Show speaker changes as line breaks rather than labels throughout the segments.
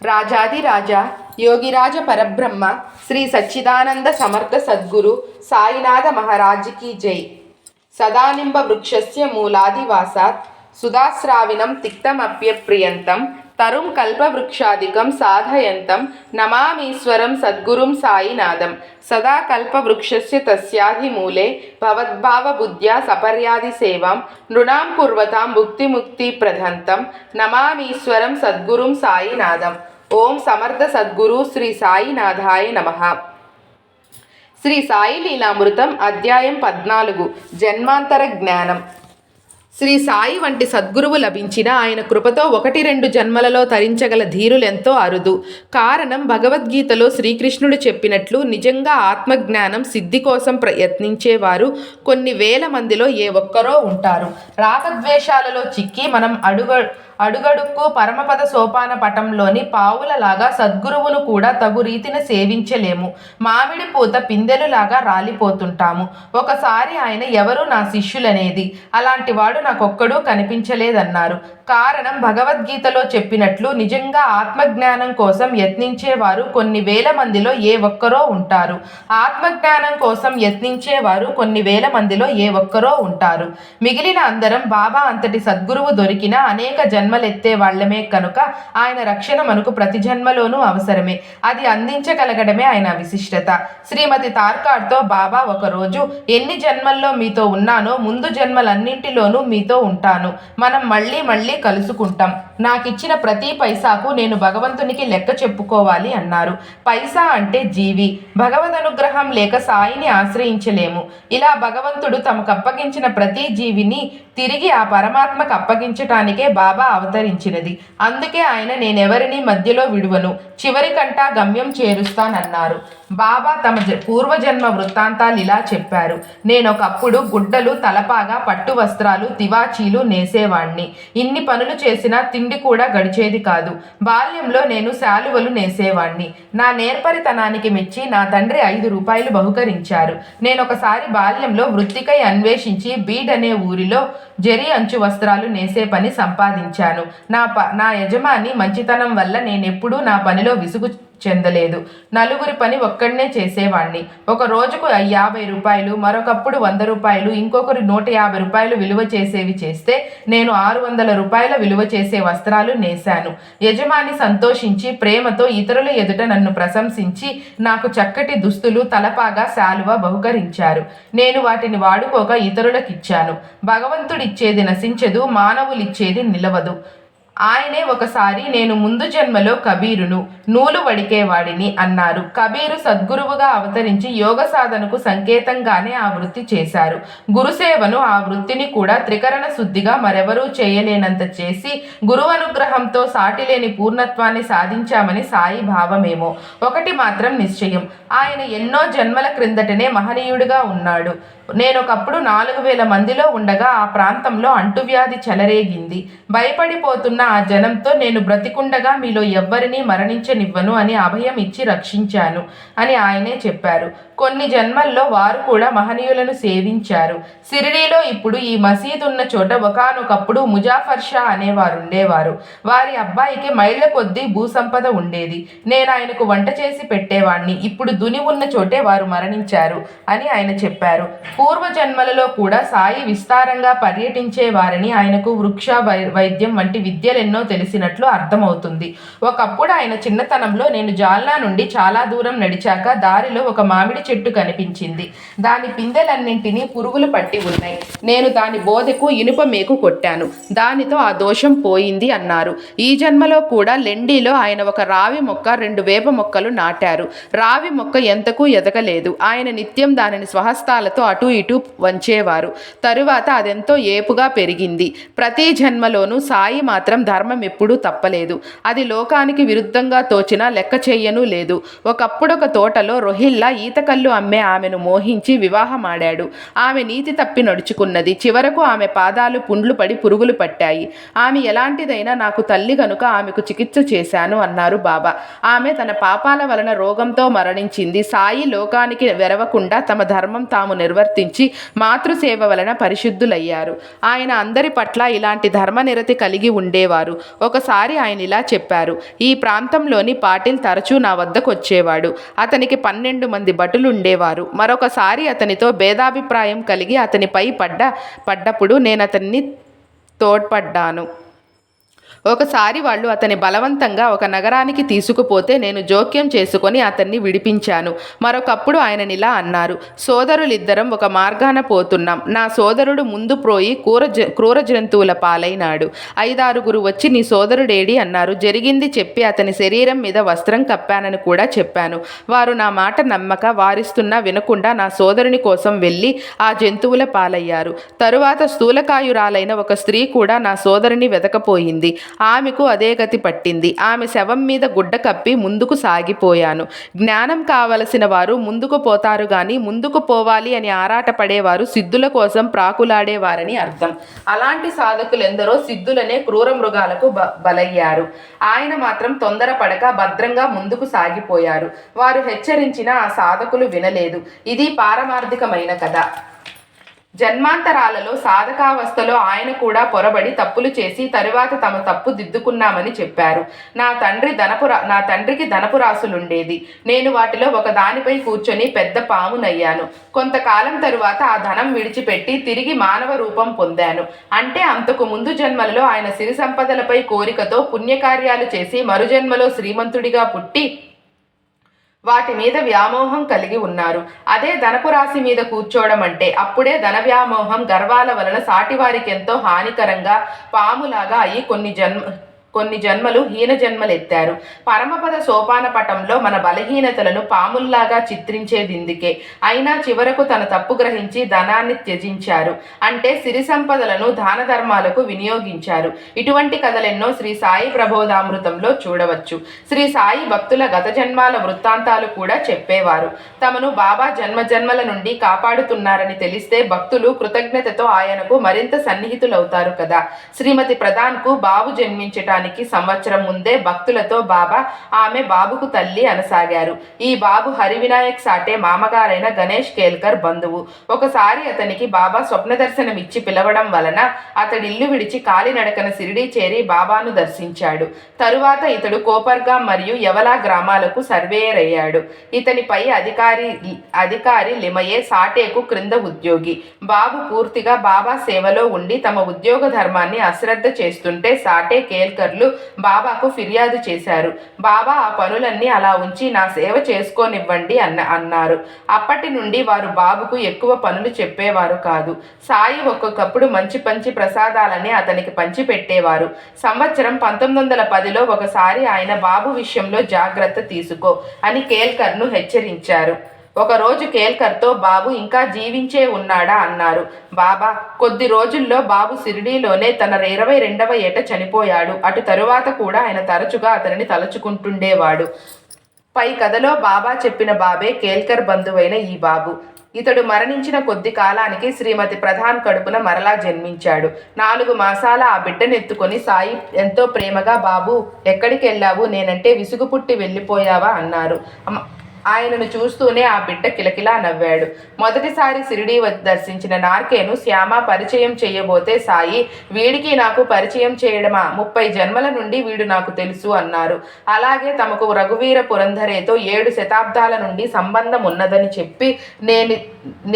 రాజాదిరాజా యోగిరాజ పరబ్రహ్మ శ్రీ సచ్చిదానంద సమర్థ సద్గురు సాయినాథ మహారాజ్ కీ జై. సదానింబ వృక్షస్య మూలాదివాసాత్ సుధాస్రావినం తిక్తమప్యప్రియంతం తరుం కల్పవృక్షాదికం సాధయంతం నమామీశ్వరం సద్గురుం సాయినాథం. సదా కల్పవృక్షస్య తస్యాధి మూలే భవద్భావబుద్ధ్యా సపర్యాది సేవాం నృణాం కుర్వతాం భుక్తిముక్తి ప్రదంతం నమామీశ్వరం సద్గురుం సాయినాథం. ఓం సమర్థ సద్గురు శ్రీ సాయినాథాయ నమః. శ్రీ సాయి లీలామృతం అధ్యాయం 14 జన్మాంతర జ్ఞానం. శ్రీ సాయి వంటి సద్గురువు లభించిన ఆయన కృపతో 1-2 జన్మలలో తరించగల ధీరులెంతో అరుదు. కారణం భగవద్గీతలో శ్రీకృష్ణుడు చెప్పినట్లు నిజంగా ఆత్మజ్ఞానం సిద్ధి కోసం ప్రయత్నించేవారు కొన్ని వేల మందిలో ఏ ఒక్కరో ఉంటారు. రాగద్వేషాలలో చిక్కి మనం అడుగడుక్కు పరమపద సోపాన పటంలోని పావులలాగా సద్గురువును కూడా తగు రీతిన సేవించలేము. మామిడి పూత పిందెలులాగా రాలిపోతుంటాము. ఒకసారి ఆయన ఎవరు నా శిష్యులనేది, అలాంటి వాడు నాకొక్కడూ కనిపించలేదన్నారు. కారణం భగవద్గీతలో చెప్పినట్లు నిజంగా ఆత్మజ్ఞానం కోసం యత్నించేవారు కొన్ని వేల మందిలో ఏ ఒక్కరో ఉంటారు. ఆత్మజ్ఞానం కోసం యత్నించేవారు కొన్ని వేల మందిలో ఏ ఒక్కరో ఉంటారు. మిగిలిన అందరం బాబా అంతటి సద్గురువు దొరికిన అనేక జన్మలెత్తే వాళ్లమే కనుక ఆయన రక్షణ మనకు ప్రతి జన్మలోనూ అవసరమే. అది అందించగలగడమే ఆయన విశిష్టత. శ్రీమతి తార్కాడ్తో బాబా ఒకరోజు, ఎన్ని జన్మల్లో మీతో ఉన్నానో ముందు జన్మలన్నింటిలోనూ మీతో ఉంటాను. మనం మళ్ళీ మళ్ళీ కలుసుకుంటాం. నాకిచ్చిన ప్రతి పైసాకు నేను భగవంతునికి లెక్క చెప్పుకోవాలి అన్నారు. పైసా అంటే జీవి. భగవదనుగ్రహం లేక సాయిని ఆశ్రయించలేము. ఇలా భగవంతుడు తమకు అప్పగించిన ప్రతి జీవిని తిరిగి ఆ పరమాత్మకు అప్పగించటానికే బాబా అవతరించినది. అందుకే ఆయన నేనెవరిని మధ్యలో విడువను, చివరికంటా గమ్యం చేరుస్తానన్నారు. బాబా తమ పూర్వజన్మ వృత్తాంతాలు ఇలా చెప్పారు. నేనొకప్పుడు గుడ్డలు, తలపాగా, పట్టు వస్త్రాలు, తివాచీలు నేసేవాణ్ణి. ఇన్ని పనులు చేసినా తిండి కూడా గడిచేది కాదు. బాల్యంలో నేను శాలువలు నేసేవాణ్ణి. నా నేర్పరితనానికి మెచ్చి నా తండ్రి 5 రూపాయలు బహుకరించారు. నేనొకసారి బాల్యంలో వృత్తికై అన్వేషించి బీడ్ అనే ఊరిలో జరీ అంచు వస్త్రాలు నేసే పని సంపాదించాను. నా యజమాని మంచితనం వల్ల నేనెప్పుడూ నా పనిలో విసుగు చెందలేదు. నలుగురి పని ఒక్కడనే చేసేవాణ్ణి. ఒక రోజుకు 50 రూపాయలు, మరొకప్పుడు 100 రూపాయలు, ఇంకొకరు 150 రూపాయలు విలువ చేసేవి చేస్తే నేను 600 రూపాయల విలువ చేసే వస్త్రాలు నేశాను. యజమాని సంతోషించి ప్రేమతో ఇతరుల ఎదుట నన్ను ప్రశంసించి నాకు చక్కటి దుస్తులు, తలపాగా, శాలువ బహుకరించారు. నేను వాటిని వాడుకోక ఇతరులకిచ్చాను. భగవంతుడిచ్చేది నశించదు, మానవులిచ్చేది నిలవదు. ఆయనే ఒకసారి నేను ముందు జన్మలో కబీరును, నూలు వడికేవాడిని అన్నారు. కబీరు సద్గురువుగా అవతరించి యోగ సాధనకు సంకేతంగానే ఆ వృత్తి చేశారు. గురుసేవను, ఆ వృత్తిని కూడా త్రికరణ శుద్ధిగా మరెవరూ చేయలేనంత చేసి గురువు అనుగ్రహంతో సాటిలేని పూర్ణత్వాన్ని సాధించామని సాయి భావమేమో. ఒకటి మాత్రం నిశ్చయం, ఆయన ఎన్నో జన్మల క్రిందటనే మహనీయుడిగా ఉన్నాడు. నేనొకప్పుడు 4000 మందిలో ఉండగా ఆ ప్రాంతంలో అంటువ్యాధి చెలరేగింది. భయపడిపోతున్న ఆ జనంతో నేను బ్రతికుండగా మీలో ఎవ్వరినీ మరణించనివ్వను అని అభయం ఇచ్చి రక్షించాను అని ఆయనే చెప్పారు. కొన్ని జన్మల్లో వారు కూడా మహనీయులను సేవించారు. సిరిడీలో ఇప్పుడు ఈ మసీదు ఉన్న చోట ఒకానొకప్పుడు ముజాఫర్ షా అనేవారుండేవారు. వారి అబ్బాయికి మైళ్ళ కొద్దీ భూసంపద ఉండేది. నేను ఆయనకు వంట చేసి పెట్టేవాణ్ణి. ఇప్పుడు దుని ఉన్న చోటే వారు మరణించారు అని ఆయన చెప్పారు. పూర్వజన్మలలో కూడా సాయి విస్తారంగా పర్యటించేవారని, ఆయనకు వృక్ష వైద్యం వంటి విద్యలెన్నో తెలిసినట్లు అర్థమవుతుంది. ఒకప్పుడు ఆయన చిన్నతనంలో నేను జాల్నా నుండి చాలా దూరం నడిచాక దారిలో ఒక మామిడి చెట్టు కనిపించింది. దాని పిందెలన్నింటినీ పురుగులు పట్టి ఉన్నాయి. నేను దాని బోదెకు ఇనుప మేకు కొట్టాను. దానితో ఆ దోషం పోయింది అన్నారు. ఈ జన్మలో కూడా లెండీలో ఆయన ఒక రావి మొక్క, 2 వేప మొక్కలు నాటారు. రావి మొక్క ఎంతకు ఎదగలేదు. ఆయన నిత్యం దానిని స్వహస్తాలతో అటు ఇటు వంచేవారు. తరువాత అదెంతో ఏపుగా పెరిగింది. ప్రతి జన్మలోనూ సాయి మాత్రం ధర్మం ఎప్పుడూ తప్పలేదు. అది లోకానికి విరుద్ధంగా తోచినా లెక్క చెయ్యనూ లేదు. ఒకప్పుడొక తోటలో రొహిల్లా ఈతకల్లు అమ్మే ఆమెను మోహించి వివాహమాడాడు. ఆమె నీతి తప్పి నడుచుకున్నది. చివరకు ఆమె పాదాలు పుండ్లు పడి పురుగులు పట్టాయి. ఆమె ఎలాంటిదైనా నాకు తల్లి కనుక ఆమెకు చికిత్స చేశాను అన్నారు బాబా. ఆమె తన పాపాల వలన రోగంతో మరణించింది. సాయి లోకానికి వెరవకుండా తమ ధర్మం తాము నిర్వర్తించారు. మాతృసేవ వలన పరిశుద్ధులయ్యారు. ఆయన అందరి పట్ల ఇలాంటి ధర్మనిరతి కలిగి ఉండేవారు. ఉండేవారు. ఒకసారి ఆయన ఇలా చెప్పారు, ఈ ప్రాంతంలోని పాటిల్ తరచూ నా వద్దకు వచ్చేవాడు. అతనికి 12 మంది భటులు ఉండేవారు. మరొకసారి అతనితో భేదాభిప్రాయం కలిగి అతనిపై పడ్డప్పుడు నేను అతన్ని తోడ్పడ్డాను. ఒకసారి వాళ్ళు అతని బలవంతంగా ఒక నగరానికి తీసుకుపోతే నేను జోక్యం చేసుకొని అతన్ని విడిపించాను. మరొకప్పుడు ఆయననిలా అన్నారు, సోదరులిద్దరం ఒక మార్గాన పోతున్నాం. నా సోదరుడు ముందు పోయి క్రూర జంతువుల పాలైనాడు. 5-6 వచ్చి నీ సోదరుడేడి అన్నారు. జరిగింది చెప్పి అతని శరీరం మీద వస్త్రం కప్పానని కూడా చెప్పాను. వారు నా మాట నమ్మక వారిస్తున్నా వినకుండా నా సోదరుని కోసం వెళ్ళి ఆ జంతువుల పాలయ్యారు. తరువాత స్థూలకాయురాలైన ఒక స్త్రీ కూడా నా సోదరుని వెతకపోయింది. ఆమెకు అదే గతి పట్టింది. ఆమె శవం మీద గుడ్డ కప్పి ముందుకు సాగిపోయాను. జ్ఞానం కావలసిన వారు ముందుకు పోతారు గాని ముందుకు పోవాలి అని ఆరాటపడేవారు సిద్ధుల కోసం ప్రాకులాడేవారని అర్థం. అలాంటి సాధకులెందరో సిద్ధులనే క్రూర మృగాలకు బలయ్యారు. ఆయన మాత్రం తొందరపడక భద్రంగా ముందుకు సాగిపోయారు. వారు హెచ్చరించిన ఆ సాధకులు వినలేదు. ఇది పారమార్థికమైన కథ. జన్మాంతరాలలో సాధకావస్థలో ఆయన కూడా పొరబడి తప్పులు చేసి తరువాత తమ తప్పు దిద్దుకున్నామని చెప్పారు. నా తండ్రికి ధనపు రాసులుండేది. నేను వాటిలో ఒక దానిపై కూర్చొని పెద్ద పామునయ్యాను. కొంతకాలం తరువాత ఆ ధనం విడిచిపెట్టి తిరిగి మానవ రూపం పొందాను. అంటే అంతకు ముందు జన్మలలో ఆయన సిరి సంపదలపై కోరికతో పుణ్యకార్యాలు చేసి మరుజన్మలో శ్రీమంతుడిగా పుట్టి వాటి మీద వ్యామోహం కలిగి ఉన్నారు. అదే ధనపు రాశి మీద కూర్చోవడం అంటే అప్పుడే ధన వ్యామోహం గర్వాల వలన సాటివారికెంతో హానికరంగా పాములాగా అయి కొన్ని జన్మలు హీన జన్మలెత్తారు. పరమపద సోపాన పటంలో మన బలహీనతలను పాముల్లాగా చిత్రించేదిందుకే. అయినా చివరకు తన తప్పు గ్రహించి ధనాన్ని త్యజించారు. అంటే సిరి సంపదలను దాన ధర్మాలకు వినియోగించారు. ఇటువంటి కథలెన్నో శ్రీ సాయి ప్రబోధామృతంలో చూడవచ్చు. శ్రీ సాయి భక్తుల గత జన్మాల వృత్తాంతాలు కూడా చెప్పేవారు. తమను బాబా జన్మజన్మల నుండి కాపాడుతున్నారని తెలిస్తే భక్తులు కృతజ్ఞతతో ఆయనకు మరింత సన్నిహితులవుతారు కదా. శ్రీమతి ప్రధాన్కు బాబు జన్మించటానికి సంవత్సరం ముందే భక్తులతో బాబా ఆమె బాబుకు తల్లి అనసాగారు. ఈ బాబు హరివినాయక్ సాటే మామగారైన గణేష్ కేల్కర్ బంధువు. ఒకసారి అతనికి బాబా స్వప్న దర్శనం ఇచ్చి పిలవడం వలన అతడిల్లు విడిచి కాలినడకన షిరిడీ చేరి బాబాను దర్శించాడు. తరువాత ఇతడు కోపర్గాం మరియు యవలా గ్రామాలకు సర్వేయర్ అయ్యాడు. ఇతనిపై అధికారి లిమయే సాటేకు క్రింద ఉద్యోగి. బాబు పూర్తిగా బాబా సేవలో ఉండి తమ ఉద్యోగ ధర్మాన్ని అశ్రద్ధ చేస్తుంటే సాటే కేల్కర్ బాబాకు ఫిర్యాదు చేశారు. బాబా ఆ పనులన్నీ అలా ఉంచి నా సేవ చేసుకోనివ్వండి అన్నారు. అప్పటి నుండి వారు బాబుకు ఎక్కువ పనులు చెప్పేవారు కాదు. సాయి ఒక్కొక్కప్పుడు మంచి ప్రసాదాలని అతనికి పంచి పెట్టేవారు. సంవత్సరం 1910లో ఒకసారి ఆయన బాబు విషయంలో జాగ్రత్త తీసుకో అని కేల్కర్ను హెచ్చరించారు. ఒకరోజు కేల్కర్తో బాబు ఇంకా జీవించే ఉన్నాడా అన్నారు. బాబా కొద్ది రోజుల్లో బాబు షిరిడీలోనే తన 22వ ఏట చనిపోయాడు. అటు తరువాత కూడా ఆయన తరచుగా అతనిని తలుచుకుంటుండేవాడు. పై కథలో బాబా చెప్పిన బాబే కేల్కర్ బంధువైన ఈ బాబు. ఇతడు మరణించిన కొద్ది కాలానికి శ్రీమతి ప్రధాన్ కడుపున మరలా జన్మించాడు. 4 మాసాల ఆ బిడ్డనెత్తుకొని సాయి ఎంతో ప్రేమగా, బాబు ఎక్కడికి వెళ్ళావు, నేనంటే విసుగు పుట్టి వెళ్ళిపోయావా అన్నారు. ఆయనను చూస్తూనే ఆ బిడ్డ కిలకిలా నవ్వాడు. మొదటిసారి షిరిడీ దర్శించిన నార్కేను శ్యామ పరిచయం చేయబోతే సాయి, వీడికి నాకు పరిచయం చేయడమా, 30 జన్మల నుండి వీడు నాకు తెలుసు అన్నారు. అలాగే తమకు రఘువీర పురంధరేతో 7 శతాబ్దాల నుండి సంబంధం ఉన్నదని చెప్పి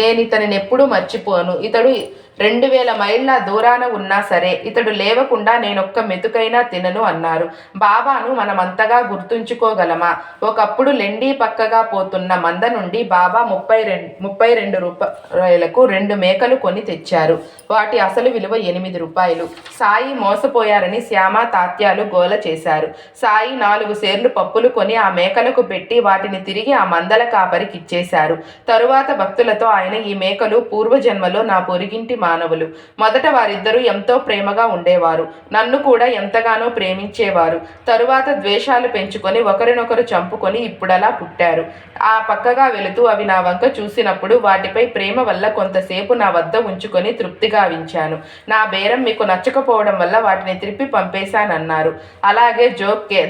నేనితనినెప్పుడూ మర్చిపోను. ఇతడు 2000 మైళ్ళ దూరాన ఉన్నా సరే ఇతడు లేవకుండా నేనొక్క మెతుకైనా తినను అన్నారు. బాబాను మనమంతగా గుర్తుంచుకోగలమా? ఒకప్పుడు లెండీ పక్కగా పోతున్న మంద నుండి బాబా 32 రూపాయలకు 2 మేకలు కొని తెచ్చారు. వాటి అసలు విలువ 8 రూపాయలు. సాయి మోసపోయారని శ్యామ తాత్యాలు గోల చేశారు. సాయి 4 సేర్లు పప్పులు కొని ఆ మేకలకు పెట్టి వాటిని తిరిగి ఆ మందల కాపరికి ఇచ్చేశారు. తరువాత భక్తులతో ఆయన, ఈ మేకలు పూర్వజన్మలో నా పొరిగింటి మానవులు. మొదట వారిద్దరూ ఎంతో ప్రేమగా ఉండేవారు. నన్ను కూడా ఎంతగానో ప్రేమించేవారు. తరువాత ద్వేషాలు పెంచుకొని ఒకరినొకరు చంపుకొని ఇప్పుడలా పుట్టారు. ఆ పక్కగా వెళుతూ అవి నా వంక చూసినప్పుడు వాటిపై ప్రేమ వల్ల కొంతసేపు నా వద్ద ఉంచుకొని తృప్తిగా వించాను. నా బేరం మీకు నచ్చకపోవడం వల్ల వాటిని తిరిపి పంపేశానన్నారు. అలాగే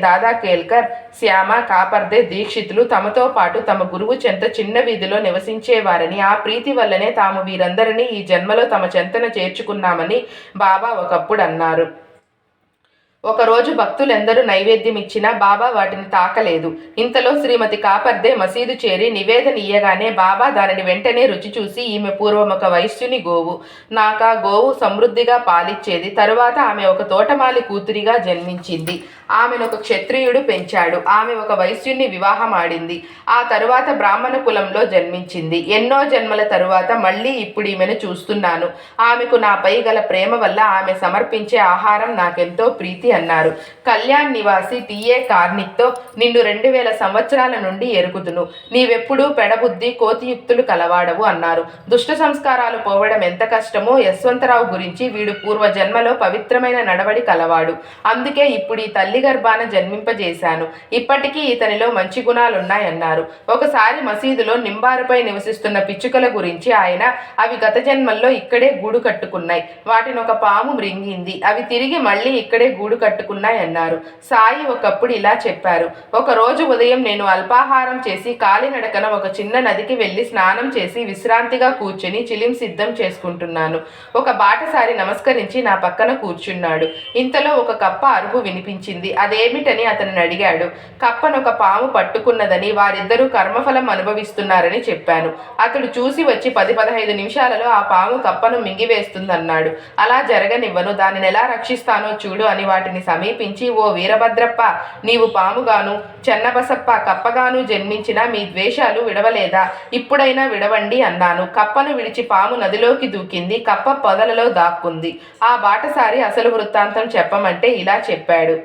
దాదా కేల్కర్, శ్యామ, కాపర్దే, దీక్షితులు తమతో పాటు తమ గురువు చెంత చిన్న వీధిలో నివసించేవారని, ఆ ప్రీతి వల్లనే తాము వీరందరినీ ఈ జన్మలో తమ చెంతన చేర్చుకున్నామని బాబా ఒకప్పుడు అన్నారు. ఒకరోజు భక్తులెందరూ నైవేద్యం ఇచ్చినా బాబా వాటిని తాకలేదు. ఇంతలో శ్రీమతి కాపర్దే మసీదు చేరి నివేదన ఇయ్యగానే బాబా దానిని వెంటనే రుచి చూసి, ఈమె పూర్వం ఒక వైశ్యుని గోవు, నాకా గోవు సమృద్ధిగా పాలిచ్చేది. తరువాత ఆమె ఒక తోటమాలి కూతురిగా జన్మించింది. ఆమెను ఒక క్షత్రియుడు పెంచాడు. ఆమె ఒక వైశ్యుని వివాహమాడింది. ఆ తరువాత బ్రాహ్మణ కులంలో జన్మించింది. ఎన్నో జన్మల తరువాత మళ్ళీ ఇప్పుడు ఈమెను చూస్తున్నాను. ఆమెకు నాపై గల ప్రేమ వల్ల ఆమె సమర్పించే ఆహారం నాకెంతో ప్రీతి అన్నారు. కళ్యాణ్ నివాసి టిఏ కార్నిక్తో, నిన్ను 2000 సంవత్సరాల నుండి ఎరుగుదును. నీవెప్పుడూ పెడబుద్ధి కోతియుక్తులు కలవాడవు అన్నారు. దుష్ట సంస్కారాలు పోవడం ఎంత కష్టమో యశ్వంతరావు గురించి, వీడు పూర్వజన్మలో పవిత్రమైన నడవడి కలవాడు. అందుకే ఇప్పుడు ఈ తల్లి గర్భాన జన్మింపజేశాను. ఇప్పటికీ ఇతనిలో మంచి గుణాలున్నాయన్నారు. ఒకసారి మసీదులో నింబారుపై నివసిస్తున్న పిచ్చుకల గురించి ఆయన, అవి గత జన్మల్లో ఇక్కడే గూడు కట్టుకున్నాయి. వాటిని ఒక పాము మృంగింది. అవి తిరిగి మళ్ళీ ఇక్కడే గూడు కట్టుకున్నాయన్నారు. సాయి ఒకప్పుడు ఇలా చెప్పారు. ఒకరోజు ఉదయం నేను అల్పాహారం చేసి కాలినడకన ఒక చిన్న నదికి వెళ్ళి స్నానం చేసి విశ్రాంతిగా కూర్చుని చిలిం సిద్ధం చేసుకుంటున్నాను. ఒక బాటసారి నమస్కరించి నా పక్కన కూర్చున్నాడు. ఇంతలో ఒక కప్ప అరుపు వినిపించింది. అదేమిటని అతనిని అడిగాడు. కప్పనొక పాము పట్టుకున్నదని, వారిద్దరూ కర్మఫలం అనుభవిస్తున్నారని చెప్పాను. అతడు చూసి వచ్చి 10-15 నిమిషాలలో ఆ పాము కప్పను మింగివేస్తుందన్నాడు. అలా జరగనివ్వను, దానిని ఎలా రక్షిస్తానో చూడు అని వాటిని సమీపించి, ఓ వీరభద్రప్ప, నీవు పాముగాను చెన్నబసప్ప కప్పగాను జన్మించిన మీ ద్వేషాలు విడవలేదా? ఇప్పుడైనా విడవండి అన్నాను. కప్పను విడిచి పాము నదిలోకి దూకింది. కప్ప పొదలలో దాక్కుంది. ఆ బాటసారి అసలు వృత్తాంతం చెప్పమంటే ఇలా చెప్పాడు.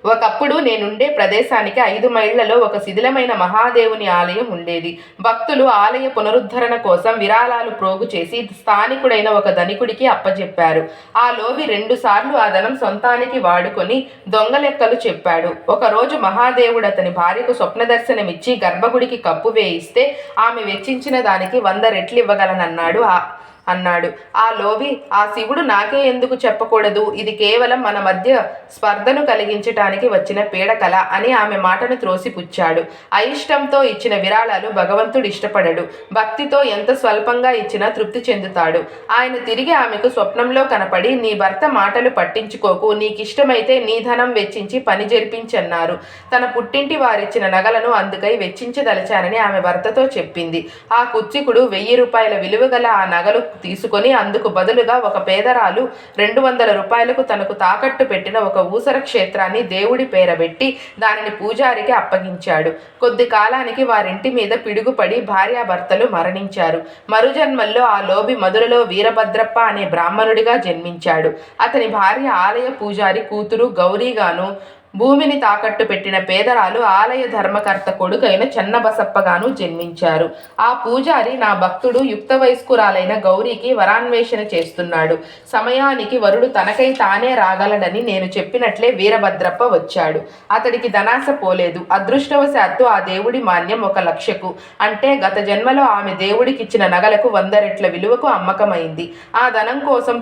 ఒకప్పుడు నేనుండే ప్రదేశానికి 5 మైళ్లలో ఒక శిథిలమైన మహాదేవుని ఆలయం ఉండేది. భక్తులు ఆలయ పునరుద్ధరణ కోసం విరాళాలు ప్రోగు చేసి స్థానికుడైన ఒక ధనికుడికి అప్పచెప్పారు. ఆ లోవి 2 సార్లు ఆ ధనం సొంతానికి వాడుకొని దొంగలెక్కలు చెప్పాడు. ఒకరోజు మహాదేవుడు అతని భార్యకు స్వప్న దర్శనమిచ్చి గర్భగుడికి కప్పు వేయిస్తే ఆమె వెచ్చించిన దానికి 100 రెట్లు ఇవ్వగలనన్నాడు అన్నాడు. ఆ లోవి, ఆ శివుడు నాకే ఎందుకు చెప్పకూడదు? ఇది కేవలం మన మధ్య స్పర్ధను కలిగించటానికి వచ్చిన పీడకల అని ఆమె మాటను త్రోసిపుచ్చాడు. అయిష్టంతో ఇచ్చిన విరాళాలు భగవంతుడు ఇష్టపడడు. భక్తితో ఎంత స్వల్పంగా ఇచ్చినా తృప్తి చెందుతాడు. ఆయన తిరిగి ఆమెకు స్వప్నంలో కనపడి, నీ భర్త మాటలు పట్టించుకోకు, నీకిష్టమైతే నీ ధనం వెచ్చించి పని జరిపించన్నారు. తన పుట్టింటి వారిచ్చిన నగలను అందుకై వెచ్చించదలిచానని ఆమె భర్తతో చెప్పింది. ఆ కుచ్చికుడు 1000 రూపాయల విలువగల ఆ నగలు తీసుకొని అందుకు బదులుగా ఒక పేదరాలు 200 రూపాయలకు తనకు తాకట్టు పెట్టిన ఒక ఊసర క్షేత్రాన్ని దేవుడి పేరబెట్టి దానిని పూజారికి అప్పగించాడు. కొద్ది కాలానికి వారింటి మీద పిడుగుపడి భార్యాభర్తలు మరణించారు. మరుజన్మల్లో ఆ లోబి మధురలో వీరభద్రప్ప అనే బ్రాహ్మణుడిగా జన్మించాడు. అతని భార్య ఆలయ పూజారి కూతురు గౌరీగాను, భూమిని తాకట్టు పెట్టిన పేదరాలు ఆలయ ధర్మకర్త కొడుకైన చెన్నబసప్పగాను జన్మించారు. ఆ పూజారి నా భక్తుడు యుక్త వయస్కురాలైన గౌరీకి వరాన్వేషణ చేస్తున్నాడు. సమయానికి వరుడు తనకై తానే రాగలడని నేను చెప్పినట్లే వీరభద్రప్ప వచ్చాడు. అతడికి ధనాశ పోలేదు. అదృష్టవశాత్తు ఆ దేవుడి మాన్యం 1 లక్షకు, అంటే గత జన్మలో ఆమె దేవుడికిచ్చిన నగలకు 100 రెట్ల విలువకు అమ్మకమైంది. ఆ ధనం కోసం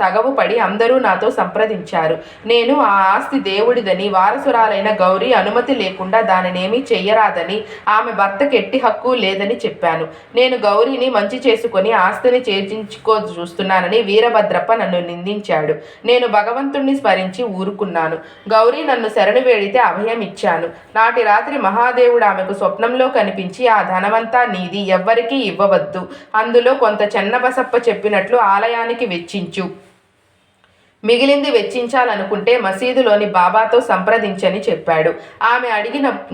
తగవు పడి అందరూ నాతో సంప్రదించారు. నేను ఆ ఆస్తి దేవుడిదని, వారసురాలైన గౌరీ అనుమతి లేకుండా దానినేమీ చెయ్యరాదని, ఆమె భర్తకి ఎట్టి హక్కు లేదని చెప్పాను. నేను గౌరీని మంచి చేసుకొని ఆస్తిని చేర్చించుకో చూస్తున్నానని వీరభద్రప్ప నన్ను నిందించాడు. నేను భగవంతుణ్ణి స్మరించి ఊరుకున్నాను. గౌరీ నన్ను శరణు వేడితే అభయం ఇచ్చాను. నాటి రాత్రి మహాదేవుడు ఆమెకు స్వప్నంలో కనిపించి, ఆ ధనమంతా నీది, ఎవ్వరికీ ఇవ్వవద్దు, అందులో కొంత చెన్నబసప్ప చెప్పినట్లు ఆలయానికి వెచ్చించు, మిగిలింది వెచ్చించాలనుకుంటే మసీదులోని బాబాతో సంప్రదించని చెప్పాడు. ఆమె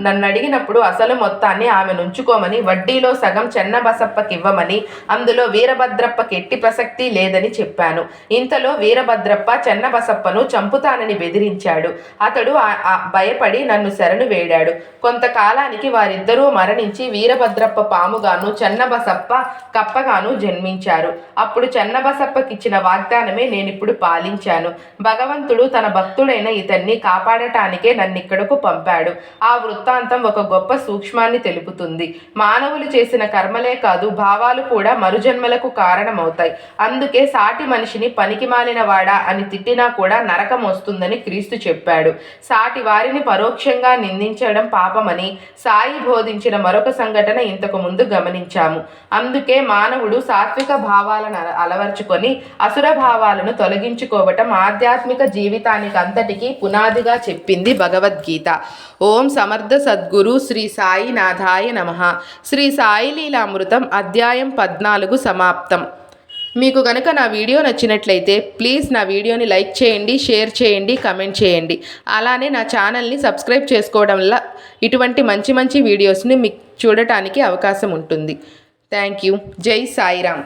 నన్ను అడిగినప్పుడు అసలు మొత్తాన్ని ఆమె నుంచుకోమని, వడ్డీలో సగం చెన్నబసప్పకివ్వమని, అందులో వీరభద్రప్పకి ఎట్టి ప్రసక్తి లేదని చెప్పాను. ఇంతలో వీరభద్రప్ప చెన్నబసప్పను చంపుతానని బెదిరించాడు. అతడు భయపడి నన్ను శరణు వేడాడు. కొంతకాలానికి వారిద్దరూ మరణించి వీరభద్రప్ప పాముగాను చెన్నబసప్ప కప్పగాను జన్మించారు. అప్పుడు చెన్నబసప్పకిచ్చిన వాగ్దానమే నేనిప్పుడు పాలించాను. భగవంతుడు తన భక్తుడైన ఇతన్ని కాపాడటానికే నన్నిక్కడకు పంపాడు. ఆ వృత్తాంతం ఒక గొప్ప సూక్ష్మాన్ని తెలుపుతుంది. మానవులు చేసిన కర్మలే కాదు, భావాలు కూడా మరుజన్మలకు కారణమవుతాయి. అందుకే సాటి మనిషిని పనికిమాలిన వాడా అని తిట్టినా కూడా నరకం వస్తుందని క్రీస్తు చెప్పాడు. సాటి వారిని పరోక్షంగా నిందించడం పాపమని సాయి బోధించిన మరొక సంఘటన ఇంతకు ముందు గమనించాము. అందుకే మానవుడు సాత్విక భావాలను అలవర్చుకొని అసుర భావాలను తొలగించుకోవటం ఆధ్యాత్మిక జీవితానికి అంతటికీ పునాదిగా చెప్పింది భగవద్గీత. ఓం సమర్థ సద్గురు శ్రీ సాయినాథాయ నమః. శ్రీ సాయి లీలామృతం అధ్యాయం 14 సమాప్తం. మీకు గనుక నా వీడియో నచ్చినట్లయితే ప్లీజ్ నా వీడియోని లైక్ చేయండి, షేర్ చేయండి, కమెంట్ చేయండి. అలానే నా ఛానల్ని సబ్స్క్రైబ్ చేసుకోవడం వల్ల ఇటువంటి మంచి మంచి వీడియోస్ని మీకు చూడటానికి అవకాశం ఉంటుంది. Thank you. జై సాయిరామ్.